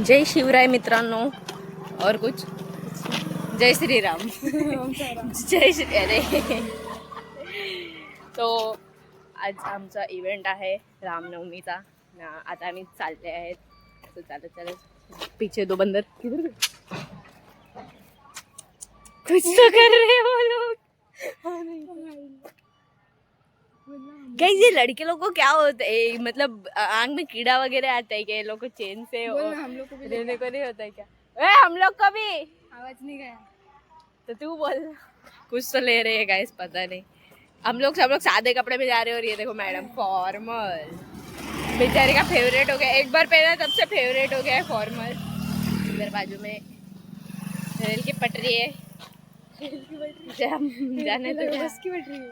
जय शिवराय मित्रांनो. और कुछ जय श्री राम. जय श्री. अरे तो आज आमचा इव्हेंट आहे रामनवमीचा. आता आम्ही चालले आहेत. तो चालत चालत पीछे दो बंदर किधर कुछ तो कर रहे हैं वो लोग. गाइस ये लड़के लोग को क्या होता है, मतलब आंख में कीड़ा वगैरह आता है क्या? ये लोग को चैन से हम लोग को भी रहने को नहीं होता है क्या? हम लोग को भी आवाज नहीं गया तो तू बोल. कुछ तो ले रहे हैं गाइस, पता नहीं. हम लोग सब लोग सादे कपड़े में जा रहे हैं और ये देखो मैडम फॉर्मल. बेचारे का फेवरेट हो गया, एक बार पहना तब से फेवरेट हो गया है फॉर्मल. इधर बाजू में रेल की पटरी है. जाने तो बस की बैठ रही है.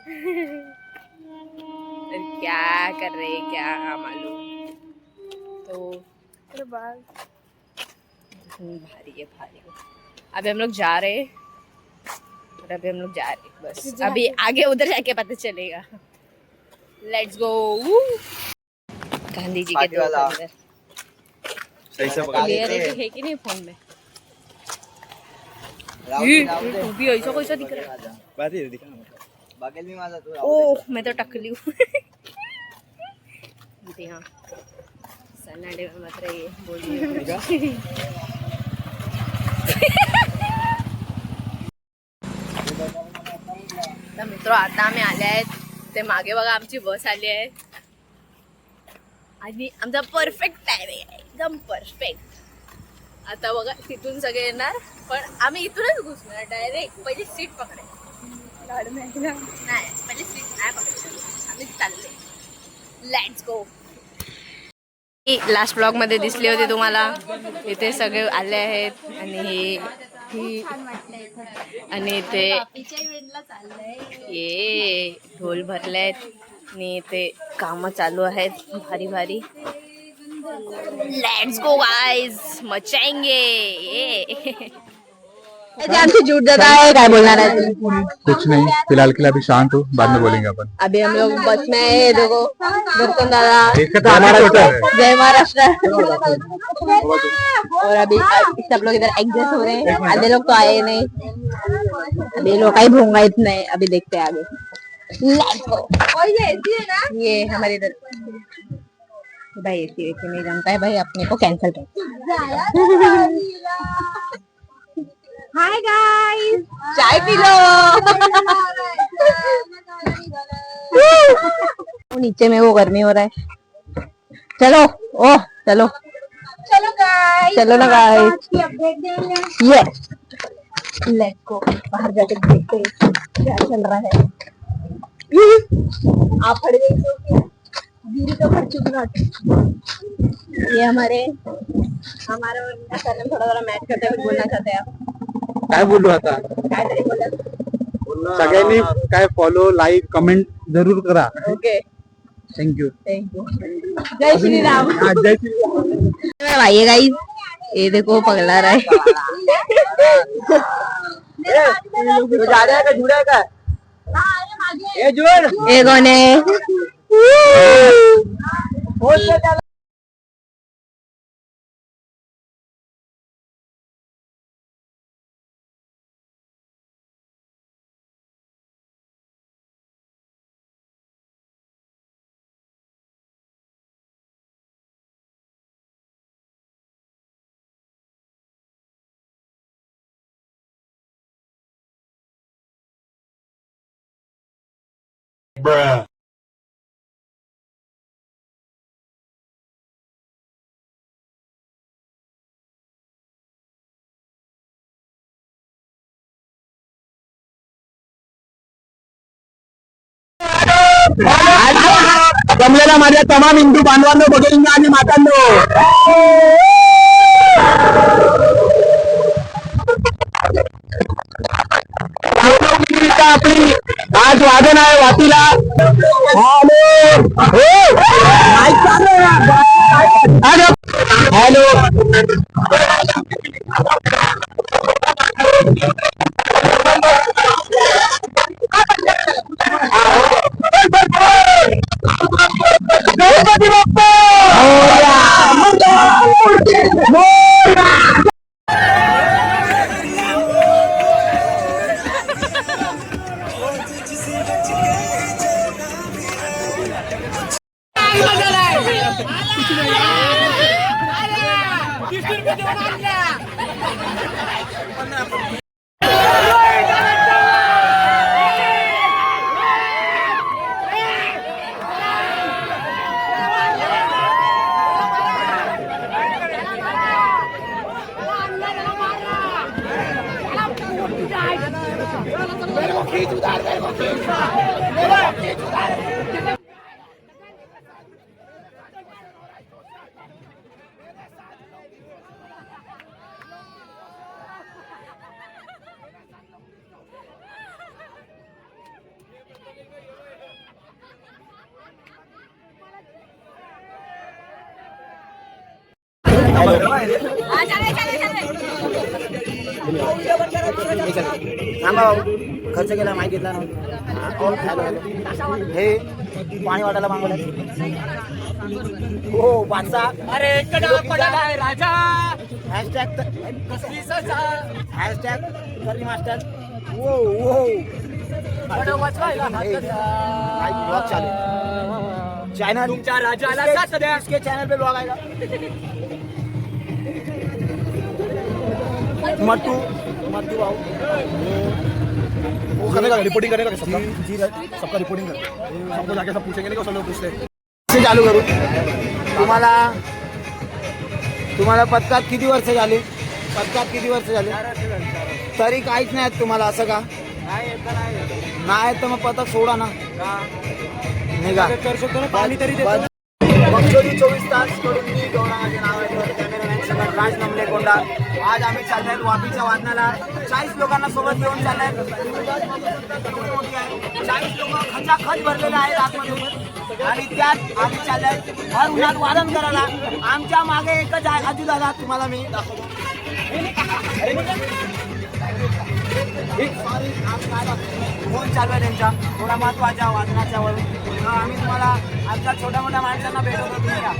क्या कर रहे हैं क्या मालूम. तो भारी है भारी है. अभी हम लोग जा रहे हैं और अभी हम लोग जा रहे हैं बस. अभी आगे उधर जाके पता चलेगा. Let's go. गांधी जी के दो अंदर सही से है कि नहीं फोन में. तू भी ऐसा कैसा दिख रहा है. बगल में माझा तू. ओह मैं तो टकली हूँ. हाँ सन्नाडे में मत रहिए बोलिए. तर मित्र आता आम्ही आले आहेत. ते मागे बघा आमची बस आली आहे आणि आमचा परफेक्ट टायमिंग आहे एकदम परफेक्ट. आता बघा तिथून सगळे येणार पण आम्ही इथूनच घुसणार डायरेक्ट. पहिली सीट पकडायची नाही, पहिली सीट नाही पकडायची. आम्ही चालले. Let's go. लास्ट ब्लॉग मध्ये दिसली होती तुम्हाला. इथे सगळे आले आहेत आणि आणि ते ये ढोल भरले आहेत आणि ते काम चालू आहेत भारी भारी. लेट्स गो गाइस, मचाएंगे ये. झूठ देता है. क्या बोलना है? कुछ नहीं, फिलहाल के लिए अभी शांत हूँ, बाद में बोलेंगे अपन. अभी हम लोग बस में है. देखो दर्शन दादा, जय महाराष्ट्र. और अभी सब लोग इधर एडजस्ट हो रहे हैं. आधे लोग तो आए नहीं. अभी लोग ही भूंगा इतना है. अभी देखते हैं आगे. ये हमारे इधर भाई ऐसी नहीं जानता है भाई. अपने को कैंसिल कर. हाय गाइस, चाय पी लो. नीचे में वो गर्मी हो रहा है. चलो ओह चलो चलो ना गाइस. ये लेट्स गो. बाहर जाके देखते हैं क्या चल रहा है. आप पढ़ गई तो पढ़ चुकी. ये हमारा सर थोड़ा थोड़ा मैच करते हुए बोलना चाहते हैं. आप काय बोलू आता. काहीतरी बोला. सगळ्यांनी काय फॉलो लाईक कमेंट जरूर करा. Okay thank you. जय श्री राम. जय श्री राम. भाई गाइस ये देखो पगला रहा है. जा रहा है का जुड़ा है का. ये जुड़ ये कौन है? Bruh. जमलेल्या माझ्या तमाम हिंदू बांधवांनो, भगिनींनो आणि मातांनो, आपली आज वादन आहे वातीला. हॅलो गणपती बाप्पा. थांबा भाऊ, खर्च केला माहिती घेतला नव्हतं. हे पाणी वाटायला मागवलं हो पाचसा. अरे राजा हॅशटॅग करी मास्टर. वो वो ब्लॉग चालू चॅनल तुमच्या राजाला इसके चॅनल पे ब्लॉग आएगा. मट्टू मट्टू भाऊ वो करने का रिपोर्टिंग करेगा सबका जी सबका रिपोर्टिंग कर सबको जाके सब पूछेंगे नहीं, सब लोग पूछते से चालू करू. तुम्हाला पदकात किती वर्ष झाली? पदकात किती वर्ष झाली तरी काहीच नाही तुम्हाला असं का? नाही तर मग पदक सोडा ना. निघा पाणी तरी बक्षोली 24 तास कडून मी गौरवाचे नाव आहे. कॅमेरामॅन सगळं राज नमले कोंडा. आज आम्ही चाललोय वापीच्या वादनाला. 40 लोकांना सोबत घेऊन चाललोय. 40 लोक खचाखच भरलेले आहेत आतमध्ये आणि त्यात आम्ही चाललोय भर उन्हात वादन करायला. आमच्या मागे एकच आहे अजू दादा, तुम्हाला मी दाखवतो. फोन चालू आहे त्यांच्या थोडा महत्वाच्या वादनाच्या वरून. आम्ही तुम्हाला आमच्या छोट्या मोठ्या माणसांना भेटवतो. तुम्ही या.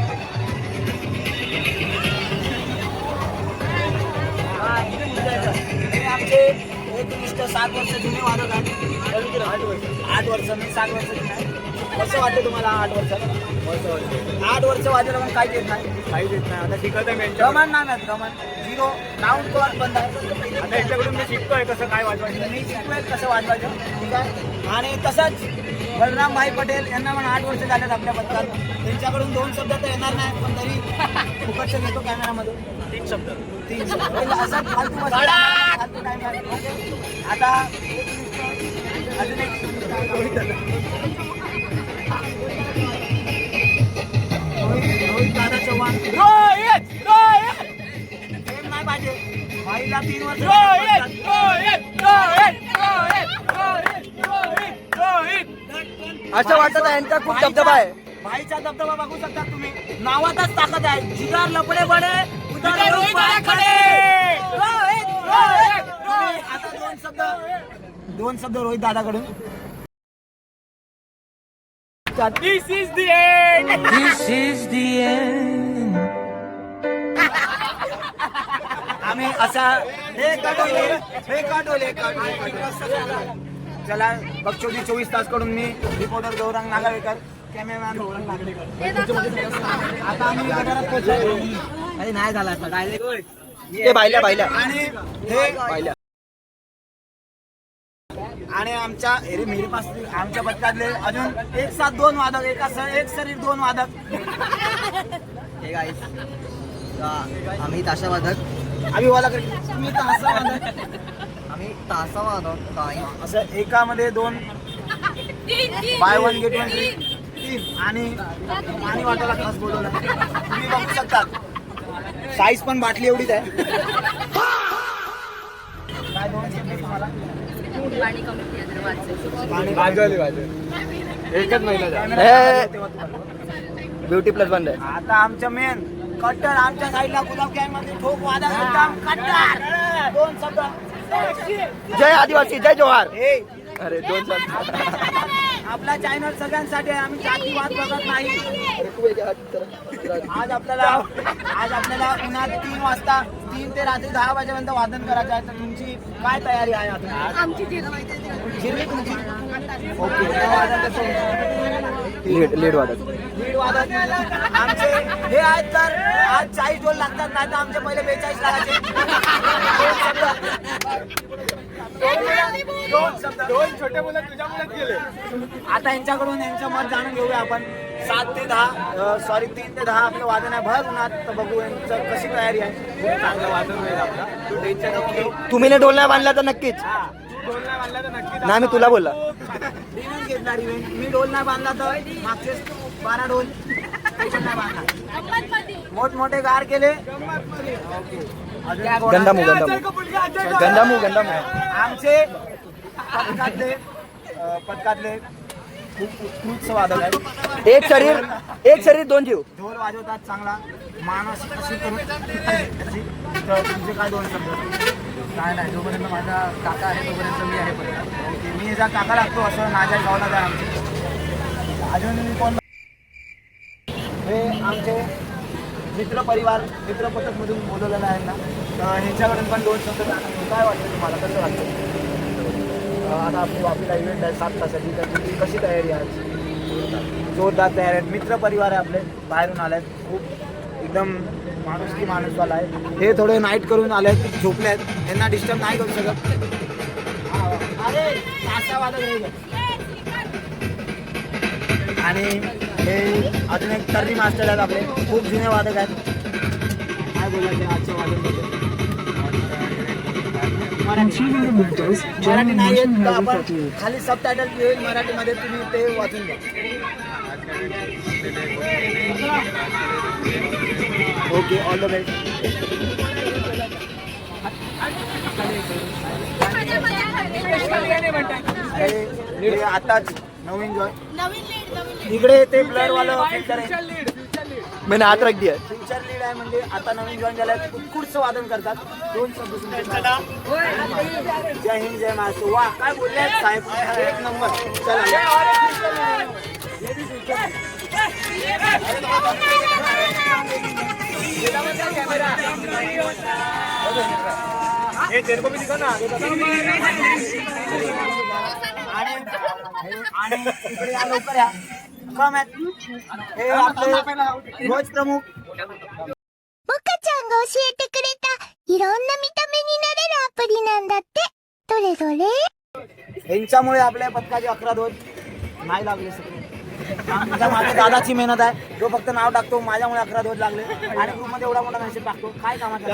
हे आमचे एकनिष्ठ 7 वर्ष जुने वादक आहेत. 8 वर्ष मी 7 वर्ष जुने आहे. कसं वाटतं तुम्हाला 8 वर्ष? 8 वर्ष वाजवलं पण काही देत नाही. काही देत नाही. आता शिकत आहे गमन नाही मिळत. गमन 0 राऊंड क्लॉक बंद आहे. आता याच्याकडून मी शिकतोय कसं काय वाजवायचं. मी शिकवेल कसं वाजवायचं. ठीक आहे. आणि तसंच बलराम भाई पटेल यांना पण 8 वर्ष झालेत आपल्या पदकात. त्यांच्याकडून 2 शब्द तर येणार नाही पण तरी फुकटचं घेतो कॅमेरामध्ये. 3 शब्द. असं फालतू फालतू टाइम आहे. आता अजून एक रोहित दादा चव्हाण. प्रेम नाही पाहिजे भाईला 3 वर्ष. असं वाटत यांचा खूप दबदबा आहे. भाईचा दबदबा बघू शकता तुम्ही. नावातच ताकद आहे. जिगार लपडे बडे उधर रोहित पाय खडे. आता 2 शब्द Rohit दादाकडून. This is the end. This is the end. आम्ही असा हे काढवले. चला बक्षोली 24 तास कडून मी रिपोर्टर गौरंग नागावेकर, कॅमेरामॅन गौरंग नागावेकर. आता आम्ही गटारात पोहोचलो. अरे नाही झाला डायरेक्ट बायल्या आणि हे बायल्या. आणि आमच्या मेरे पास आमच्या पदकातले अजून एक साथ 2 वादक. एक शरीर 2 वादक. हे गाईस आम्ही ताशा वादक. आम्ही वाला तुम्ही तासा वादक. आम्ही तासा वादक काय असं एकामध्ये 2 बाय 1 गेट 1 फ्री 3 आणि पाणी वाटायला खास बोलवलं. तुम्ही बघू शकता साईज पण बाटली एवढीच आहे. काय 2 शब्द तुम्हाला पाणी कमी पाणी एकच महिना ब्युटी प्लस बंद आहे. आता आमचं मेन कट्टर आमच्या साईडला गुलाब गँग मध्ये ठोक वादक एकदम कट्टर. 2 शब्द. जय आदिवासी, जय जोहार. हे अरे 2 शब्द. आपला चॅनल सगळ्यांसाठी आहे. आम्ही जातीवाद बघत नाही. अरे तू एक हात आज आपल्याला उन्हात 3 वाजता 3 ते रात्री 10 वाजेपर्यंत वादन करायचं आहे. तर तुमची काय तयारी आहे आता? आमची जिरली तुमची? ओके. लीड वादक. लीड वादक आमचे हे आहेत. तर आज 40 ढोल लागतात, नाही तर आमचे पहिले 42 लागायचे. दोन छोटे मुलं तुझ्या मुलात गेले. आता यांच्याकडून यांचं मत जाणून घेऊया आपण. 3 ते 10 आपलं वादन आहे भर उन्हात. तर बघू यांचं कशी तयारी आहे. खूप चांगलं वादन होईल आपला. तू टेन्शन नको घेऊ. तुम्ही ढोल नाही बांधला तर नक्कीच तू ढोल नाही बांधला तर नक्कीच नाही मी तुला बोलला रिव्हेंज घेतला रिव्हेंज. मी ढोल नाही बांधला तर मागचे 12 ढोल त्याच्यात नाही बांधला. मोठमोठे गार केले. गंदामू आमचे पथकातले खूप उत्कृष्ट वादक आहेत. एक शरीर 2 जीव. ढोल वाजवतात चांगला. मानस कशी करू तर तुमचे काय 2 शब्द? काय नाही, जोपर्यंत माझा काका आहे तोपर्यंत मी आहे. पण मी याचा काका लागतो असं नाजा गावला आहे आमचे. अजून कोण? हे आमचे मित्र पथकमधून बोलवलेलं आहे ना. तर ह्यांच्याकडून पण 2 शब्द काय वाटतं तुम्हाला? कसं वाटतं? आता आपली वापीला इव्हेंट आहे 7 तासाची. तर तुमची कशी तयारी आहे? जोरदार तयारी आहे. मित्र परिवार आहे आपले, बाहेरून आले आहेत. खूप एकदम माणूसवाला आहे. हे थोडे नाईट करून आले आहेत, झोपले आहेत. यांना डिस्टर्ब नाही करू शकत. अरे 5 वाजत राहिले. आणि हे अजून एक तर्री मास्टर आहेत आपले, खूप जुने वादक आहेत. काय बोलायचं आजच्या वादकाबद्दल? मराठी नाही येत तर आपण खाली सबटायटल येईल मराठीमध्ये, तुम्ही ते वाचून घ्या. Okay, all the best. हे आताच नवीन जॉय इकडे ते ब्लर वाला फिल्टर आहे. मैंने हात रख दिया फ्युचर लीड आहे म्हणजे आता नवीन जॉईन झालं. उत्कृष्ट वादन करतात. 2 शब्द तुमचे. जय हिंद जय महाराष्ट्र. वा काय बोलले साहेब, एक नंबर. चला आणि इकडे या लवकर या. कम आहेत हे आपले ध्वज प्रमुख. 岡ちゃんが教えてくれたいろんな見た目になれるアプリなんだって。どれどれ यांच्यामुळे आपल्या पथकाचे 11 ध्वज नाही लागले सगळे. आमच्या माझ्या दादाची मेहनत आहे. जो फक्त नाव टाकतो, माझ्यामुळे 11 ध्वज लागले. आणि ग्रुपमध्ये एवढा मोठा मेसेज टाकतो. काय कामाचा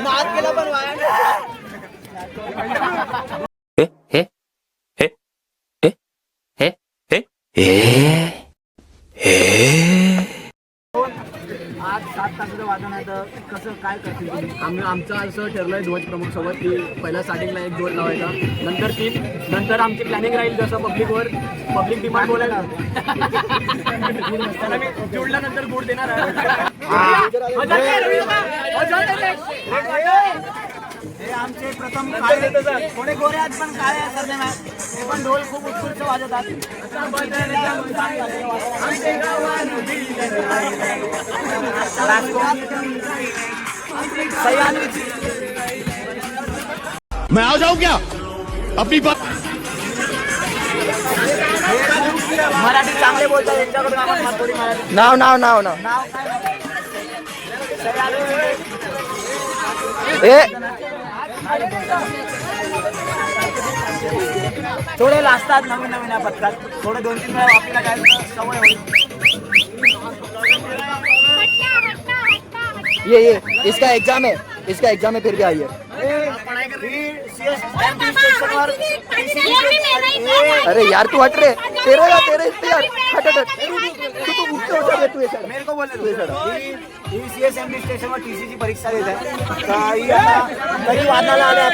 नाद केला पण वाया. आज 7 तासाचं वादन आहे. तर कसं काय करतील तुम्ही? आमचं असं ठरलंय ध्वज प्रमुख सोबत की पहिल्या स्टार्टिंगला 1 ढोल लावायचा, नंतर 3, नंतर आमची प्लॅनिंग राहील जसं पब्लिक डिमांड बोलायला त्याला मी जोडल्यानंतर गुड देणार आहे. हे आमचे प्रथम काळे, थोडे गोरे आहेत पण काळे आहे सरनेम आहे. हे पण ढोल खूप उत्कृष्ट वाजवतात. मैं आ जाऊं क्या अपनी बात? मराठी चांगले बोलतात. यांच्याकडून आपण थोडी मराठी नाव नाव काय? ए थोडे लाजतात नवीन या पथकात. थोडे 2-3 वेळा वापीला काय सवय होईल. ये इसका एग्जाम है फिर भी आइए. अरे यार तू हट रे. तेरे इस पे यार हट तू उठते होता तू ऐसा मेरे को बोल रहे ही CSMB स्टेशनवर TCची परीक्षा देत आहे. तर ही आता तरी वादनाला आल्या.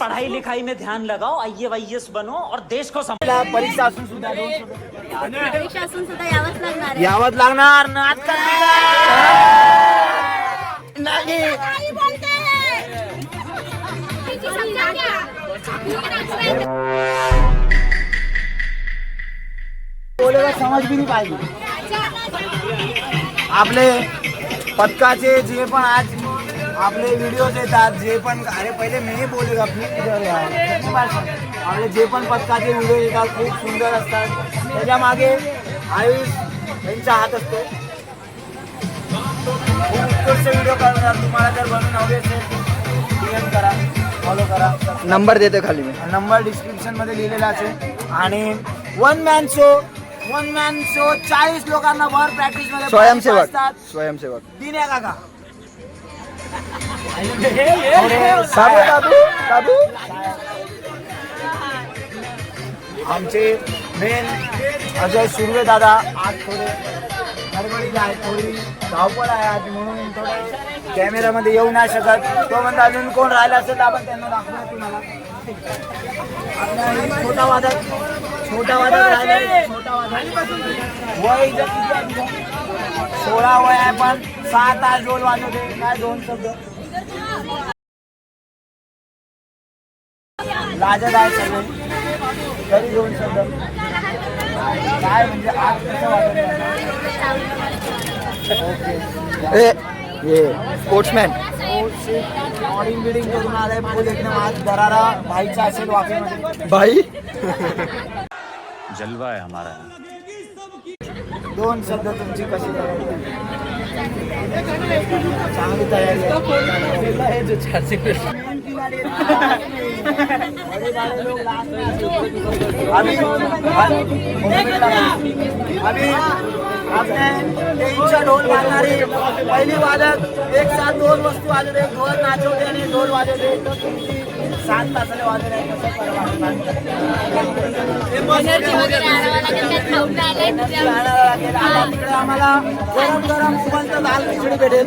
पढ़ाई लिखाई में ध्यान लगाओ, IAS बनो और देश को परीक्षा असून सुद्धा परीक्षा असून सुद्धा यावंच लागणार आहे. यावंच लागणार. नाद नाही. आई बोलते तिची समजा घ्या. समज बी नाही पाहिजे. आपले पथकाचे जे पण आज आपले व्हिडिओज येतात, जे पण अरे पहिले मी बोलू का आपले जे पण पथकाचे व्हिडिओ येतात खूप सुंदर असतात. त्याच्या मागे आयुष यांचा हात असतो. खूप उत्कृष्ट व्हिडिओ करणार. तुम्हाला जर बनवून हवे असेल DM करा, फॉलो करा. नंबर देतो खाली मी. नंबर डिस्क्रिप्शन मध्ये लिहिलेला असेल. आणि वन मॅन शो 40 लोकांना वर प्रॅक्टिस मध्ये स्वयंसेवक असतात. स्वयंसेवक दिन्या काका दादू आमचे मेन अजय सुर्वे दादा आज थोडे गडबडीत आहेत, थोडी धावपळ आहे आज म्हणून थोडे कॅमेऱ्यामध्ये येऊ नाही शकत. तो म्हणता अजून कोण राहिला असेल तर आपण त्यांना दाखवू तुम्हाला. आपला छोटा वादक राहिला. छोटा वादक वय इथं किती आहे तुझं? 16 वय आहे पण 6 तास ढोल वाजवते. काय 2 शब्द लाजत आहे सगळे तरी 2 शब्द काय म्हणजे आज कसं वाटत. ए ये स्पोर्ट्समॅन मॉर्निंग बिडिंग करून आलाय फुल एकदम. आज दरारा भाईचा असेल वाफेमध्ये. भाई जलवा है हमारा. 2 शब्द तुमची कशी तयारी आहे? चांगली तयारी आहे. अभी आपने 3चा ढोल वाजणारी पहिली वादक एक साथ 2 वस्तू वाजवते. एक ढोल नाचवते आणि ढोल वाजवते. 7 तासाला वाजवते. आम्हाला गरम गरम उबलतं दाल खिचडी भेटेल.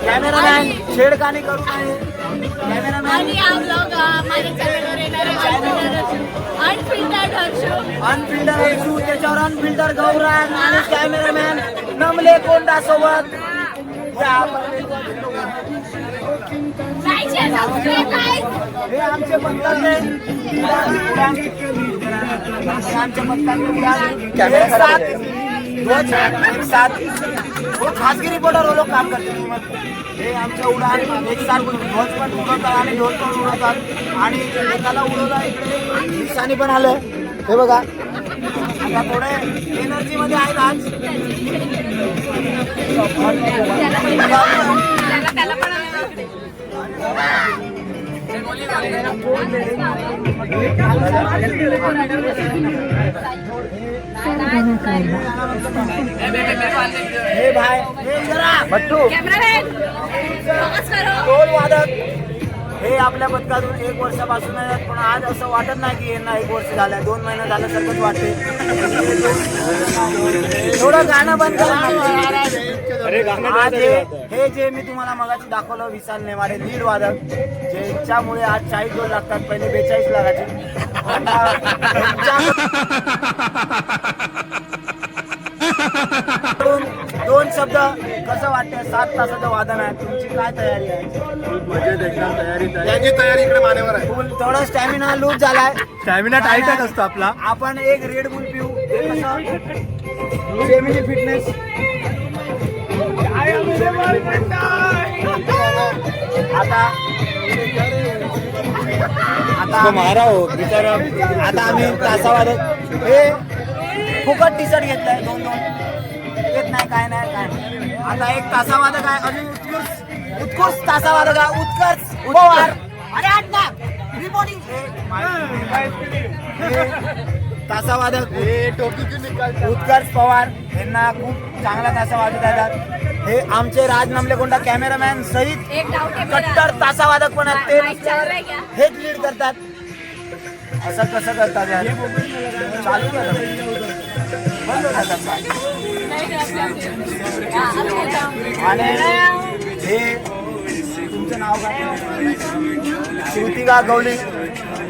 कॅमेरामॅन छेडखानी करू नये. कॅमेरामॅन अनफिल्टर हर्षू, त्याच्यावर अनफिल्टर गौरांग आणि कॅमेरामॅन नमले कोंडा सोबत. हे आमचे पथकातले एक साथ वो खासगी रिपोर्टर वो लोग काम करते हैं. हे आमच्या उडान एक साथ ध्वज पण उडवतात आणि ढोल पण उडवतात. आणि एकाला उडवला इकडे निशाणी पण आलं. हे बघा आता थोडे एनर्जी मध्ये आहेत आज. हे भाई हे जरा बट्टू ढोल वादक हे आपल्या पथकातून 1 वर्षापासून आहेत. पण आज असं वाटत नाही की यांना 1 वर्ष झालं. 2 महिने झाल्यासारखंच वाटते. थोडं गाणं बंद करा. आज हे जे मी तुम्हाला मगाशी दाखवलं विशाल नेवारे लीड वादक ज्याच्यामुळे आज 40 ढोल लागतात. पहिले 42 लागायचे. दोन शब्द कसं वाटतं? 7 तासाचं वादन आहे. तुमची काय तयारी आहे? याची तयारी इकडे मानेवर आहे. फुल थोडा स्टॅमिना लूज झालाय. स्टॅमिना टाईटच असतो आपला. आपण एक रेड बुल पिऊ. सेमिनी फिटनेस आता मारा हो बिचारा. आता आम्ही तासावादक हे फुकट टी शर्ट घेतलाय. 2 येत नाही काय नाही. आता एक तासावादक आहे. अजून उत्कृष्ट तासावादक आहे. उत्कर्ष पवार. अरे आठ ना रिपोर्टिंग तासावादक उत्कर्ष पवार यांना खूप चांगला तासा वाजवत येतात. हे आमचे राज नमलेकोंडा कॅमेरामॅन सहित कट्टर तासावादक पण आहेत. ते हेच लीड करतात. असं कसं करतात यार? चालू करा. बंद करतात. आणि हे तुमचं नाव काय? श्रुतिका गवली.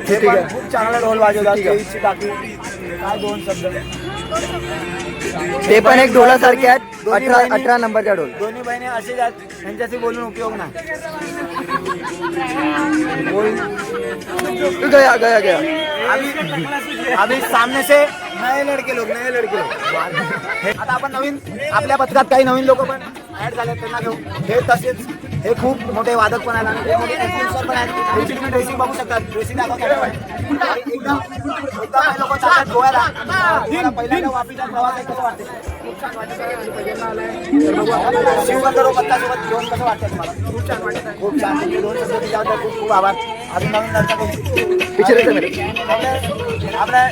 हे पण खूप चांगला ढोल वाजवतात. तेईसची टाकी. काय 2 शब्द? ते पण एक ढोलासारखे आहेत. 18 नंबरच्या ढोल. दोन्ही बहिणी असेच आहेत. त्यांच्याशी बोलून उपयोग नाही. गया गया गया अभी सामने से नए लड़के लोग आता आपण नवीन आपल्या पथकात काही नवीन लोक पण ऍड झाले त्यांना घेऊ. हे तसेच हे खूप मोठे वादक पण आहेत आणि ते मोठे इन्फ्लुएन्सर पण आहेत. त्यांची तुम्ही ड्रेसिंग बघू शकता. ड्रेसिंग एकदम लोक चालतात गोव्याला. मला पहिल्यांदा वापीचा प्रवास आहे, कसं वाटते? खूप छान वाटतं. शिवबंदर पत्तासोबत घेऊन कसं वाटतं तुम्हाला? खूप छान वाटतं. खूप छान. दोन शब्द त्याच्याबद्दल खूप खूप आभार. अजून नवीन लढतात आपल्या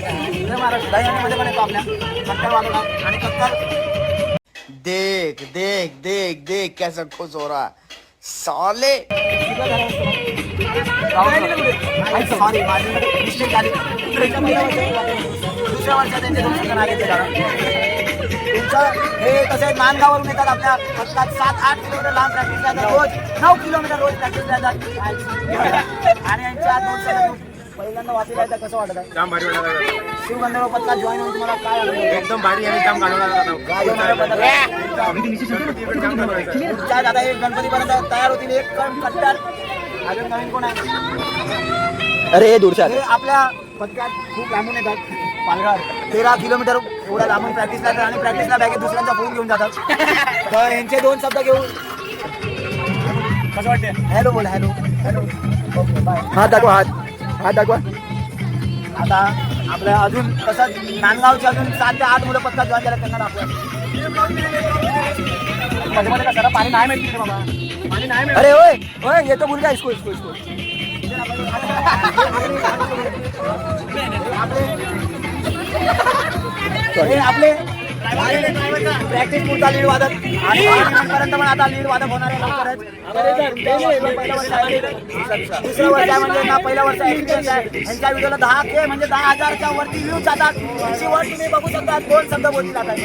दहीहंडीमध्ये पण येतो आपल्या कट्टर वाजवला आणि कट्टर. देख देख देख देख कैसा खुश हो रहा साले. सॉरी माझी मिस्टेक झाली. दुसऱ्या वर्षात त्यांचे 2 शब्द नाही घेतले जाणार. तुमचं हे कसं नांदगावरून येतात आपल्या पथकात 7-8 किलोमीटर लांब प्रॅक्टिस करतात. रोज 9 किलोमीटर रोज प्रॅक्टिस करतात आणि यांच्या 2 शब्द पहिल्यांदा वाचीला येतात. कसं वाटत आहे? जाम भारी वाटत. शिवबंदर पथकात जॉईन होऊन तुम्हाला काय अनुभव? एकदम भारी आणि जाम पुढच्या दादा एक गणपतीपर्यंत तयार होतील. एक कट्टर. अजून नवीन कोण आहे? अरे दूरच्या हे आपल्या पथकात खूप लांबून येतात. पालघर 13 किलोमीटर एवढा लांबून प्रॅक्टिसला येतात आणि प्रॅक्टिसला बॅगेत दुसऱ्यांचा फोन घेऊन जातात. तर यांचे 2 शब्द घेऊन कसं वाटते? हॅलो बोल. Hello hello. Okay bye. हात दाखवा. हात दाखवा. आता आपल्या अजून कसं नांदगावचे अजून 7 ते 8 मुलं पथकात जॉईन झाले. त्यांना दाखवूया. मध्ये का सर पाणी नाही माहिती बाबा. पाणी नाही अरे ओए ओए ये तो भूल गया इसको. हे आपले प्रॅक्टिस पुरता लीड वादक आणि पर्यंत पण आता लीड वादक होणार आहे लवकरच. दुसरं वर्ष आहे म्हणजे ना पहिल्या वर्ष एक्सपिरियन्स आहे. यांच्या व्हिडिओला 10K म्हणजे 10,000च्या वरती व्ह्यूज जातात. त्यांची वर तुम्ही बघू शकता. 2 शब्द बोलली जातात.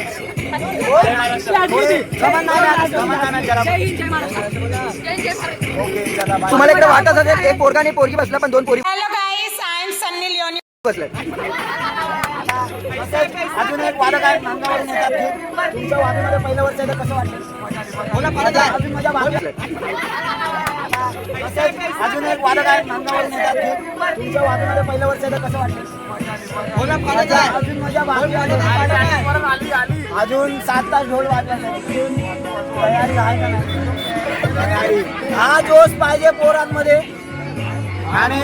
तुम्हाला इकडे वाटत असेल एक पोरगा आणि पोरगी बसला पण 2 पोरी बसल्या. अजून एक वादक आहे नांदगावरून येतात. तुमच्या वादीमध्ये पहिलं वर्ष आहे तर कसं वाटतं? अजून माझ्या अजून एक वादक आहे नांदगावरून येतात. तुमच्या वादीमध्ये पहिलं वर्ष आहे तर कसं वाटतं? अजून माझ्या अजून 7 तास ढोल वाजला. तयारी आहे का नाही? तयारी हा जोश पाहिजे पोरांमध्ये. आणि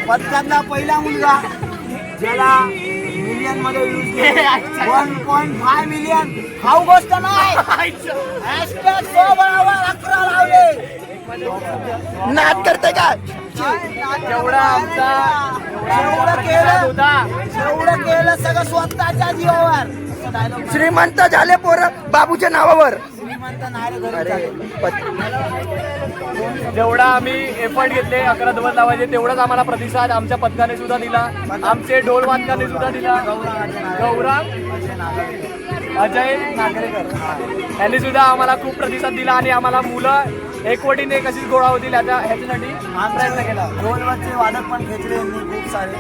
पथकातला पहिला मुलगा ज्याला मिलियन मध्ये यूज केले 1.5 मिलियन. खाऊ गोष्ट नाही. हॅशटॅग 11 लावले. नाद करते का? एवढं केलं सगळं स्वतःच्या जीवावर. श्रीमंत झाले पोर बाबूच्या नावावर. श्रीमंत नाही रे घरी. जेवढा आम्ही एफर्ट घेतले 11 दिवस लावायचे तेवढाच आम्हाला प्रतिसाद आमच्या पथकाने सुद्धा दिला. आमचे ढोल वादकाने सुद्धा दिला. गौरव अजय नागरेकर यांनी सुद्धा आम्हाला खूप प्रतिसाद दिला आणि आम्हाला मुलं एकवटीने कशीच गोळा होतील ह्याच्यासाठी प्रयत्न केला. ढोलवरचे वादक पण खेचले यांनी खूप सारे.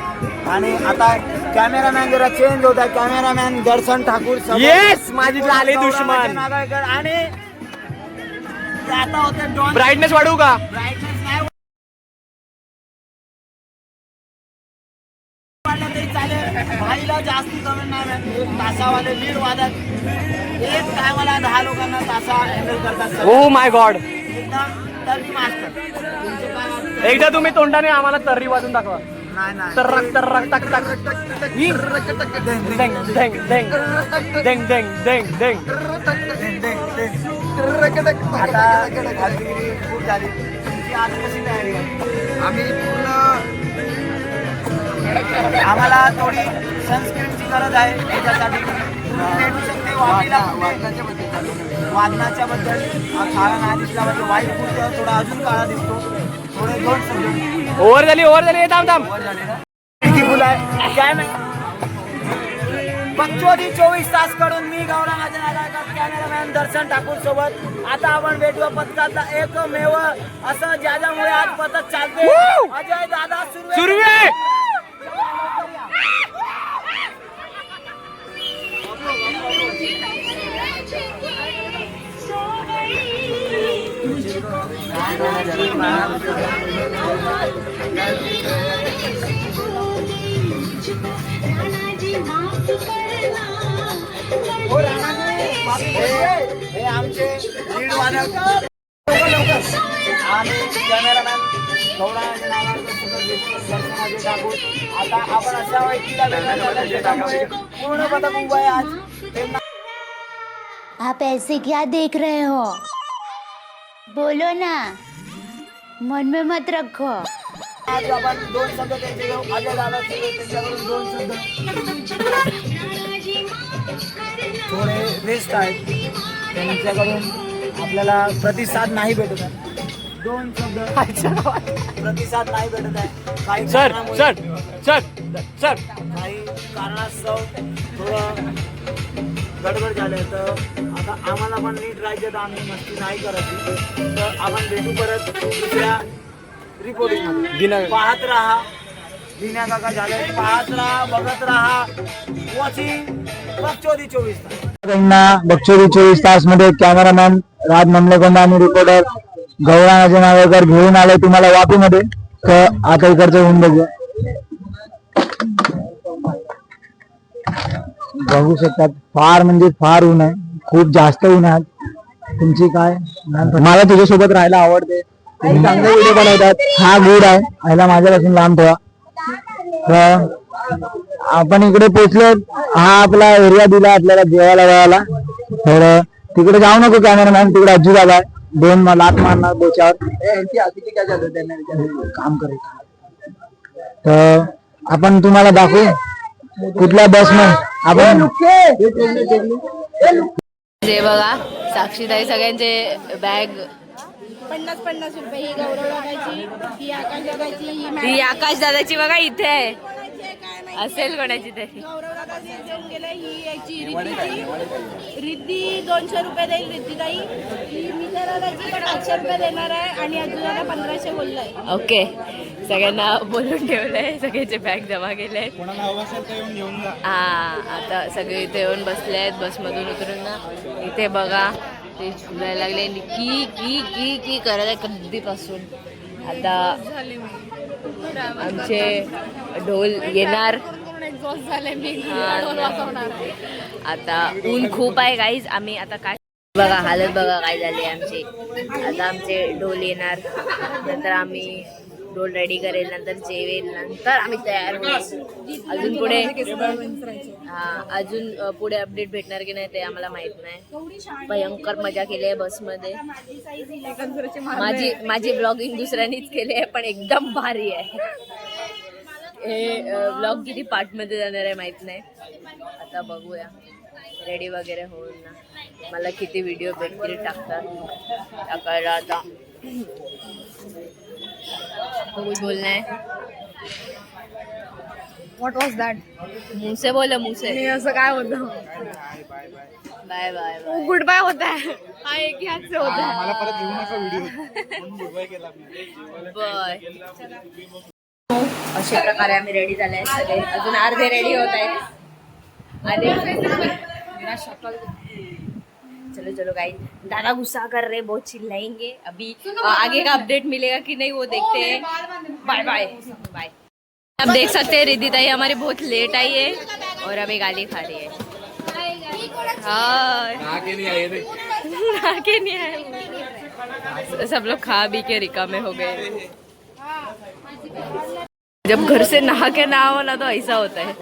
आणि आता कॅमेरामॅन जरा चेंज होत आहे. कॅमेरामॅन दर्शन ठाकूर. येस माझी झाले दुश्मन. नागरेकर आणि आता होते ब्राईटनेस वाढवू का? ब्राईटनेस नाही वाढलं तरी चालेल. भाईला जास्ती कमी नाही. एक तासावाले लीड वादक एक टायमाला 10 लोकांना तासा हँडल करतात. Oh my God. एकदम तर्री मास्टर. तुमचे काय वाटतं? एकदा तुम्ही तोंडाने आम्हाला तर्री वाजून दाखवा. नाही तरक तरक टक टक देंग देंग देंग देंग देंग देंग. आता भाजीगिरी खूप झाली. तुमची आज कशी तयारी आहे? आम्ही पूर्ण आम्हाला थोडी सनस्क्रीनची गरज आहे त्याच्यासाठी. भेटू शकते वादनाच्या बद्दल. काळा नाही दिसला म्हणजे वाईट पुढचं थोडा अजून काळा दिसतो. थोडे 2 शब्द. ओव्हर झाली थांब थांब. फुल आहे काय नाही. बच्चोदी 24 तास कडून मी गौरव कॅमेरामॅन दर्शन ठाकूर सोबत. आता आपण भेटूया पथकातला एकमेव असं ज्याच्यामुळे आज पथक चालते. अजय दादा सुर्वे. हे आमचे लीड वादक आणि कॅमेरामॅन गौडा दर्शनाचे टाकून आता आपण अशा व्यक्तीला भेटणार ज्याच्यामुळे पूर्ण पथक उभं आहे आज त्यांना आप ऐसे क्या देख रहे हो बोलो ना मन में मत रखो आज आपण 2 शब्द त्यांचे घेऊ. अजय दादा त्यांच्याकडून 2 शब्द थोडे व्यस्त आहेत त्यांच्याकडून आपल्याला प्रतिसाद नाही भेटत आहे. 2 शब्द प्रतिसाद नाही भेटत आहे काही सर कारणामुळे- सर सर सर काही कारणास्तव थोडं गडबड झालं तर आता आम्हाला पण नीट राहायचं तर आम्ही मस्ती नाही करायची तर आपण भेटू परत दुसऱ्या रिपोर्टिंग पाहत राहा दिन्या काका झाले पाहत राहा बघत राहा वॉचिंग बकचोदी 24 तास. बक्षोरी 24 तास मध्ये कॅमेरामॅन राज नमलेकोंडा आणि रिपोर्टर गौरांग नावेकर घेऊन आले तुम्हाला वापीमध्ये. तर आता इकडचं होऊन बघूया. बघू शकतात फार म्हणजे फार ऊन आहे. खूप जास्त ऊन आहे. तुमची काय मला तुझ्यासोबत राहायला आवडते. तुम्ही चांगले व्हिडिओ बनवतात. हा गुड आहे ह्याला माझ्यापासून लांब ठेवा. तर आपण इकडे पोहोचलो. हा आपला एरिया दिला आपल्याला जेवायला वेळाला. तर तिकडे जाऊ नको कॅमेरामॅन तिकडे अज्जू दादा आहे. 2 लाख मारणार बोच्यावर काम करायचं. तर आपण तुम्हाला दाखवू कुठल्या बस न आपण जे बघा साक्षीताई सगळ्यांचे बॅग 50-50 रुपये ही गौरव दादाची, ही आकाश दादाची, ही आकाश दादाची बघा इथे आहे असेल कोणाची तरी. गौरव दादा देऊन गेले. ही याची रिद्धी 200 रुपये देईल रिद्धिताई. ही मीरा दादाची पण 800 रुपये देणार आहे आणि अजून 1500 बोललाय. ओके सगळ्यांना बोलून ठेवलंय. सगळ्याचे बॅग जमा केले. हा आता सगळे इथे येऊन बसले आहेत बसमधून उतरून ना. इथे बघा ते झुलायला लागले की की की की करत आहे कधीपासून. आता आमचे ढोल येणार. आता ऊन खूप आहे गाईज. आम्ही आता काय बघा हालत बघा काय झाली आमची. आता आमचे ढोल येणार नंतर आम्ही ढोल रेडी करेल नंतर जेवेल नंतर आम्ही तयार होईल. अजून पुढे अजून पुढे अपडेट भेटणार की नाही ते आम्हाला माहित नाही. भयंकर मजा केली आहे बसमध्ये. माझी ब्लॉगिंग दुसऱ्यांनीच केली आहे पण एकदम भारी आहे. हे ब्लॉग किती पार्टमध्ये जाणार आहे माहित नाही. आता बघूया रेडी वगैरे होऊन ना मला किती व्हिडिओ भेटतील टाकायला. आता कुछ बोलना है. What was that? मुंह से बोलो मुंह से. असं काय होतं? Bye bye bye. Goodbye होता है. हा एक हात से होता है. मला परत घेऊ नका व्हिडिओ. बाय. अशा प्रकारे आम्ही रेडी झाले सगळे. अजून अर्धे रेडी होत आहेत. चलो चलो गाइस दादा गुस्सा कर रहे बहुत चिल्लाएंगे. अभी आगे का अपडेट मिलेगा कि नहीं वो देखते हैं. Bye bye bye. आप देख सकते हैं रिद्धिताई हमारी बहुत लेट आई है और अभी गाली खा रही है. हाँ नहीं आए. सब लोग खा भी के रिकामे हो गए. जब घर से नहा के ना हो ना तो ऐसा होता है.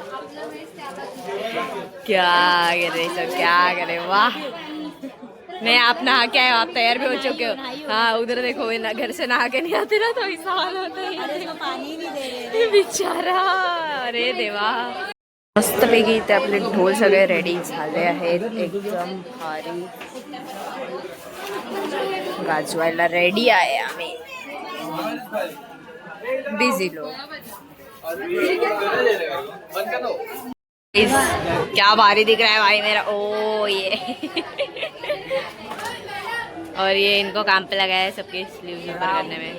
क्या करे सब क्या करे. वाह नहीं आप नहा के आए हो. आप तैयार भी हो चुके हो. हाँ उधर देखो ना घर से नहा के नहीं आते ना तो ऐसा हाल होता है. पाणी नाही दे रे. बिचारा. अरे देवा. मस्तपैकी इथे आपले ढोल सगळे रेडी झाले आहेत. एकदम भारी गाजवायला रेडी आहे आम्ही. बिझी लोग. क्या भारी दिख रहा है भाई मेरा. ओ ये और ये इनको काम पे लगाया है सबके स्लीव ऊपर करने में.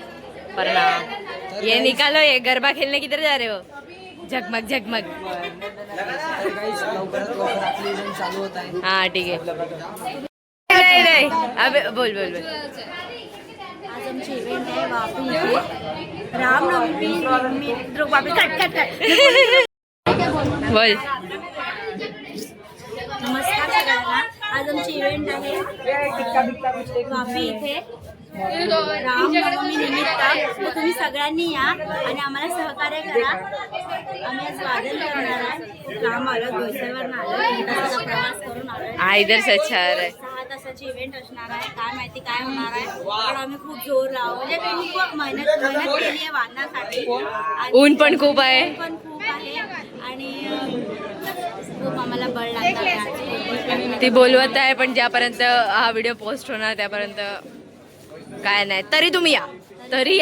पर ना ये निकालो. ये गरबा खेलने किधर जा रहे हो. झगमग झगमग. हाँ ठीक है. नहीं नहीं अब बोल बोल बोल. आज आमची इव्हेंट आहे वापी इथे रामनवमी वापी बोल. नमस्कार सगळ्यांना. आज आमची इव्हेंट आहे वापी इथे रामनवमी निमित्त. तर तुम्ही सगळ्यांनी या आणि आम्हाला सहकार्य करा. आम्ही आज वादन करणार आहे. काम आलं घोसरवरून आलं 3 तासाचा प्रवास करून आलो. इधर से अच्छा आ रहा है. 6 तासाची इव्हेंट असणार आहे. काय माहिती काय होणार आहे पण आम्ही खूप जोर लावू म्हणजे खूप मेहनत केली आहे वादनासाठी. आणि ऊन पण खूप आहे. ऊन पण खूप आहे आणि खूप आम्हाला बळ लागणार. ती बोलवत आहे पण ज्यापर्यंत हा व्हिडिओ पोस्ट होणार त्यापर्यंत काय नाही. तरी तुम्ही या, तरी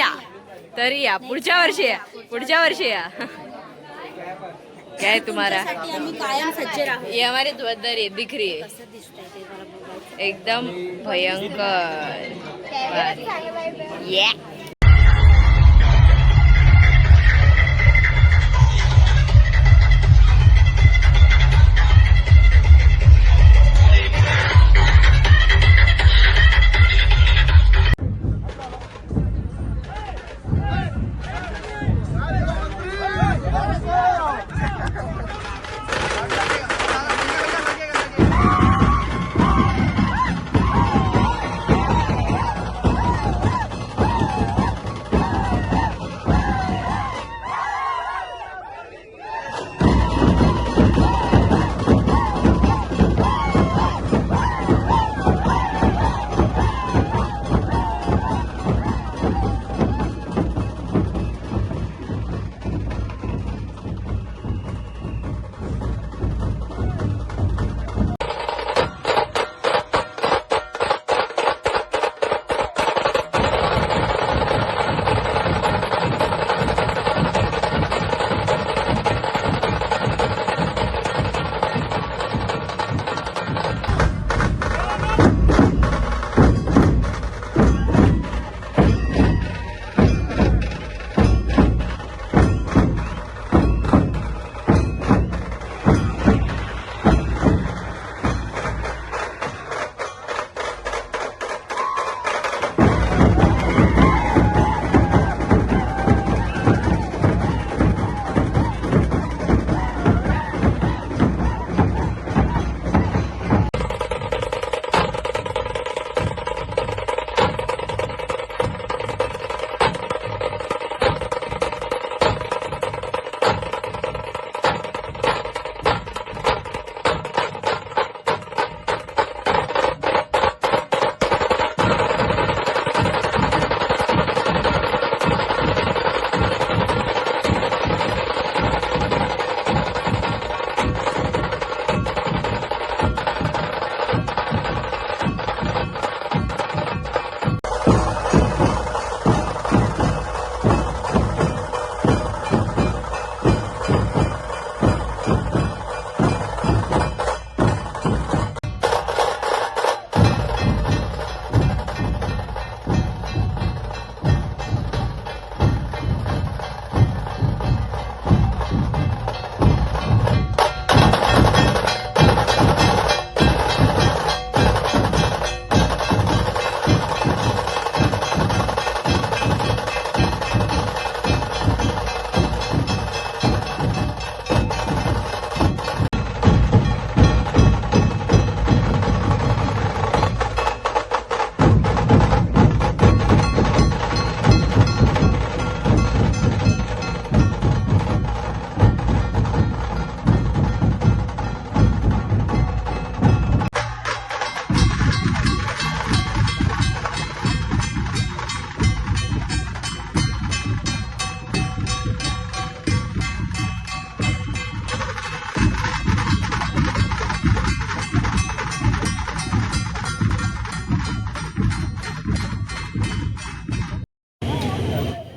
या पुढच्या वर्षी या. क्या तुम्हारा आम्ही कायम सज्ज राहू. ये हमारे धुआंधार है, दिख रही है कसं दिसतंय ते जरा बघायचं. एकदम भयंकर. ये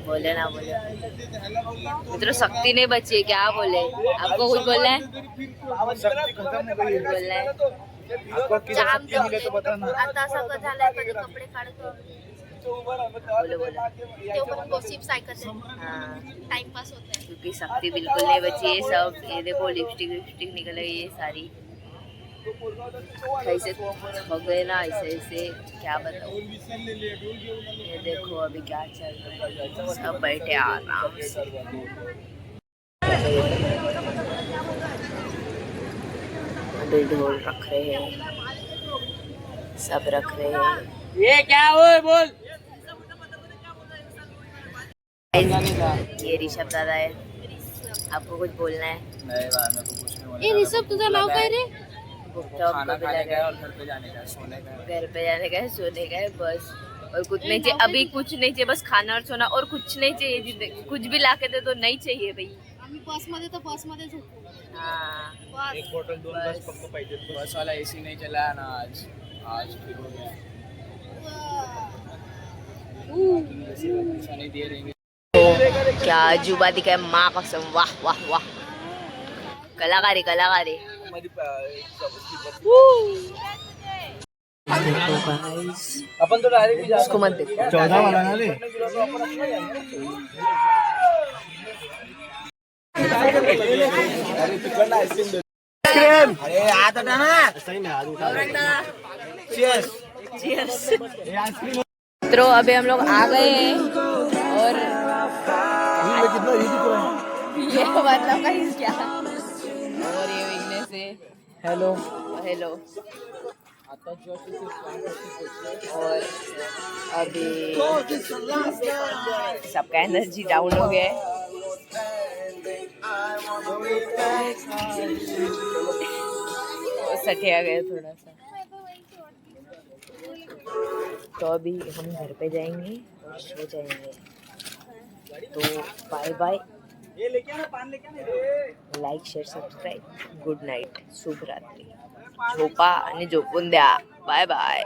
बोले ना बोले मित्रों, शक्ति नहीं बची है, क्या बोले? आपको कुछ बोलना है? बोलना है आता असं झालंय कधी कपडे काढतो बोलो बोलो. ते पण गॉसिप्स ऐकत हाँ, टाइमपास होत आहे. क्योंकि शक्ति बिल्कुल नहीं बची है. सब ये देखो लिपस्टिक निकल गई है सारी. कैसे हो गए ना ऐसे ऐसे, क्या बताऊं। ये देखो अभी क्या चल रहा है, सब बैठे आराम से। अभी ढोल रख रहे हैं, सब रख रहे हैं। ये क्या हो बोल। ये ऋषभ दादा है, आपको कुछ बोलना है? नहीं बार मेरे को कुछ नहीं बोलना। ये ऋषभ तुझा नाव काय रे? खाना खाने का है और घर पे जाने का है, सोने का है। घर पे जाने का है, सोने का है बस, और कुछ नहीं चाहिए। अभी कुछ नहीं चाहिए, बस खाना और सोना, और कुछ नहीं चाहिए जिंदगी। कुछ भी ला के दे तो नहीं चाहिए भाई। आम्ही बसमध्ये तर बसमध्ये झोपू. हाँ एक बोतल 2 बस पक्का पाहिजे। बस वाला एसी नहीं चला है ना आज। आज फिर हो गया। नहीं दे देंगे। क्या अजूबा दिखाए, माँ कसम, वाह वाह वाह, कलाकारी कलाकारी। अपन तो डायरेक्ट उसको मत देखो। 14 वाला ना ले। अरे आता ना तो अभी हम लोग आ गए हैं और ये मतलब कहीं क्या, और ये विघ्नेश है। Hello hello. और अभी सबका एनर्जी डाउन हो गया है। सटिया गया थोड़ा सा। तो अभी हम घर पे जाएंगे और सो जाएंगे। तो bye bye, like share subscribe, good night, शुभ रात्री, झोपा आणि झोपून द्या, बाय बाय.